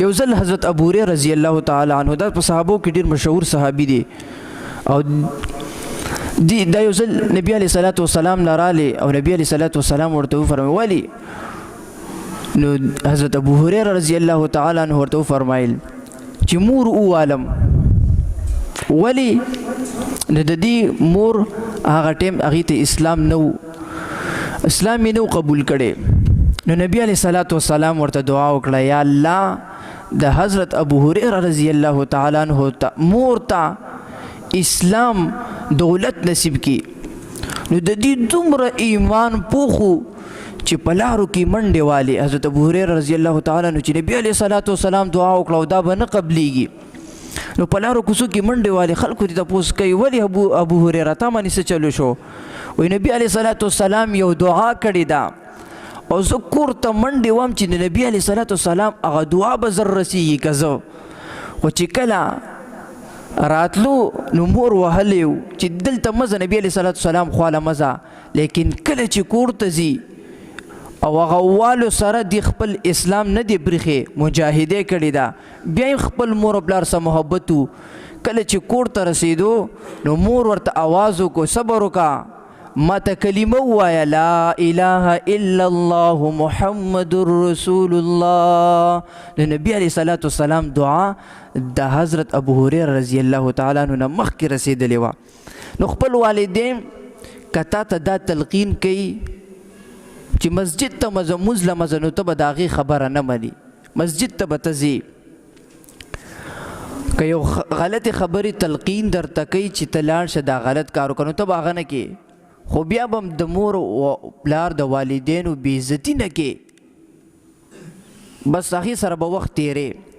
یو ځل حضرت ابو هريره رضی الله تعالی عنہ دا په صحابو کې ډیر مشهور صحابي دی او دا یو ځل نبی علیه الصلاۃ والسلام لراله او نبی علیه الصلاۃ والسلام ورته فرمایي ولی نو حضرت ابو هريره رضی الله تعالی عنہ ورته فرمایل چې مور او عالم ولی نو د دې مور هغه ټیم هغه ته اسلام نو نو قبول کړي نو نبی علیه الصلاۃ والسلام ورته دعا وکړه یا الله د حضرت ابو هريره رضی الله تعالی عنہ مور ته اسلام دولت نصیب کی نو د دې دومره ایمان پوخو چې په لارو کې منډې والي حضرت ابو هريره رضی الله تعالی عنہ چې نبی علیه الصلاۃ والسلام دعا وکړه او دا به نه قبلیږي نو په لارو کوڅو کې منډې والي خلکو ته تپوس کوي ولې ابو هريره تا باندې څه چلو شو وایي نبی علیه الصلاۃ والسلام یو دعا کړې ده او زه کور ته منډې وم چې د نبی علیه الصلاۃ والسلام هغه دعا به زر رسیږي که زه خو چې کله راتلو نو مور وهلی و چې دلته مزه نبی علیه الصلاۃ والسلام خواله مزه لیکن کله چې کور ته ځي او هغه والو سره د خپل اسلام نه دی برخې مجاهده کړې ده بیا یې خپل مور او پلار سره محبت و کله چې کور ته رسېدو نو مور ورته آواز وکړو صبر وکړه ما ته کلمه ووایه لا اله الا الله محمد رسول الله د نبی علیه الصلاۃ والسلام دعا د حضرت ابو هريره رضی الله تعالی عنہ نه مخکې رسېدلې وه نو خپل والدین که تا ته دا تلقین کوي چې مسجد ته مونځ له مزه نو ته به د هغې خبره نه مني مسجد ته به ته ځې که یو غلطې خبرې تلقین درته کوي چې ته لاړ شه دا غلط کار وکړه نو ته به هغه نه کې خو بیا به د مور او پلار د والدینو بې عزتي نه کې بس هغې سره به وخت تیرې